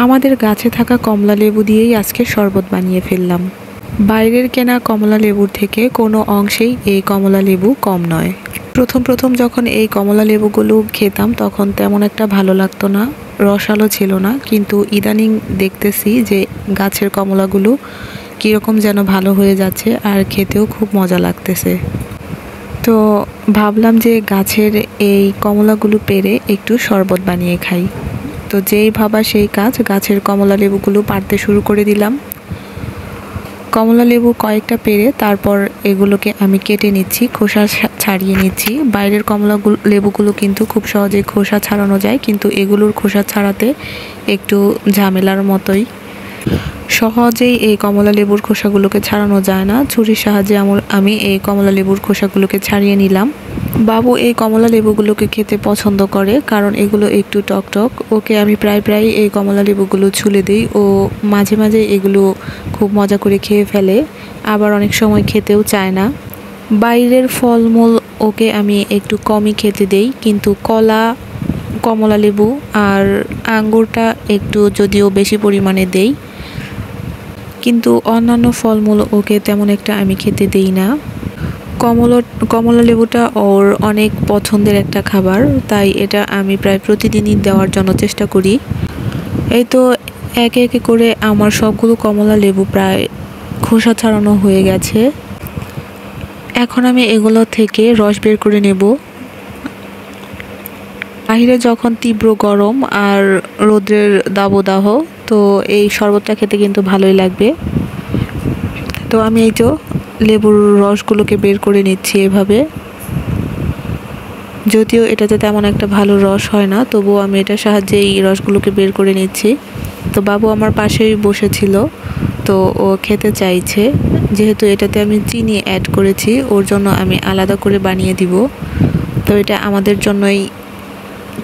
আমাদের গাছে থাকা কমলা লেবু দিয়েই আজকে শরবত বানিয়ে ফেললাম। বাইরের কেনা কমলা লেবুর থেকে কোনো অংশেই এই কমলা লেবু কম নয়। প্রথম যখন এই কমলা লেবুগুলো খেতাম তখন তেমন একটা ভালো লাগতো না, রসালো ছিল না, কিন্তু ইদানিং দেখতেছি যে গাছের কমলাগুলো কীরকম যেন ভালো হয়ে যাচ্ছে আর খেতেও খুব মজা লাগতেছে। তো ভাবলাম যে গাছের এই কমলাগুলো পেড়ে একটু শরবত বানিয়ে খাই। তো যেই ভাবা সেই কাজ, গাছের কমলা লেবুগুলো পাড়তে শুরু করে দিলাম। কমলা লেবু কয়েকটা পেড়ে তারপর এগুলোকে আমি কেটে নিচ্ছি, খোসা ছাড়িয়ে নিচ্ছি। বাইরের কমলা লেবুগুলো কিন্তু খুব সহজেই খোসা ছাড়ানো যায়, কিন্তু এগুলোর খোসা ছাড়াতে একটু ঝামেলার মতোই। সহজেই এই কমলা লেবুর খোসাগুলোকে ছাড়ানো যায় না। ছুরির সাহায্যে আমি এই কমলা লেবুর খোসাগুলোকে ছাড়িয়ে নিলাম। বাবু এই কমলা লেবুগুলোকে খেতে পছন্দ করে, কারণ এগুলো একটু টক। ওকে আমি প্রায় এই কমলা লেবুগুলো ছুলে দিই। ও মাঝে মাঝে এগুলো খুব মজা করে খেয়ে ফেলে, আবার অনেক সময় খেতেও চায় না। বাইরের ফলমূল ওকে আমি একটু কমই খেতে দেই, কিন্তু কলা, কমলা লেবু আর আঙ্গুরটা একটু যদিও বেশি পরিমাণে দেই, কিন্তু অন্যান্য ফলমূল ওকে তেমন একটা আমি খেতে দেই না। কমলা লেবুটা ওর অনেক পছন্দের একটা খাবার, তাই এটা আমি প্রায় প্রতিদিনই দেওয়ার জন্য চেষ্টা করি। এই তো একে একে করে আমার সবগুলো কমলা লেবু প্রায় খোসা ছাড়ানো হয়ে গেছে। এখন আমি এগুলো থেকে রস বের করে নেব। বাহিরে যখন তীব্র গরম আর রোদ্রের দাবদাহ, তো এই শরবতটা খেতে কিন্তু ভালোই লাগবে। তো আমি এই তো লেবুর রসগুলোকে বের করে নিচ্ছি এভাবে। যদিও এটাতে তেমন একটা ভালো রস হয় না, তবুও আমি এটার সাহায্যে এই রসগুলোকে বের করে নিচ্ছি। তো বাবু আমার পাশেই বসেছিল, তো ও খেতে চাইছে। যেহেতু এটাতে আমি চিনি অ্যাড করেছি, ওর জন্য আমি আলাদা করে বানিয়ে দিব। তো এটা আমাদের জন্যই,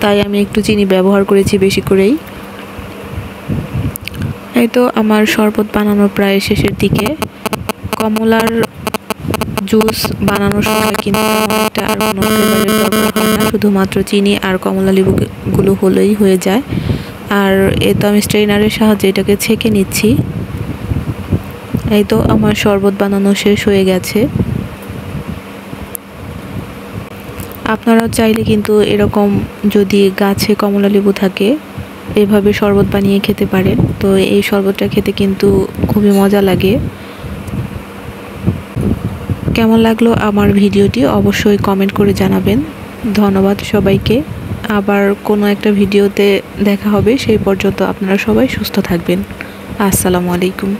তাই আমি একটু চিনি ব্যবহার করেছি বেশি করেই। এই তো আমার শরবত বানানো প্রায় শেষের দিকে। কমলার জুস বানানোর সময় কিন্তু তেমন একটা আর কোনো ফ্লেভারের দরকার হয় না, শুধুমাত্র চিনি আর কমলা লেবুগুলো হলেই হয়ে যায়। আর এই তো আমি স্ট্রেনারের সাহায্যে এটাকে ছেঁকে নিচ্ছি। এই তো আমার শরবত বানানো শেষ হয়ে গেছে। আপনারাও চাইলে কিন্তু এরকম যদি গাছে কমলা লেবু থাকে এভাবে শরবত বানিয়ে খেতে পারেন। তো এই শরবতটা খেতে কিন্তু খুবই মজা লাগে। কেমন লাগলো আমার ভিডিওটি অবশ্যই কমেন্ট করে জানাবেন। ধন্যবাদ সবাইকে। আবার কোনো একটা ভিডিওতে দেখা হবে, সেই পর্যন্ত আপনারা সবাই সুস্থ থাকবেন। আসসালামু আলাইকুম।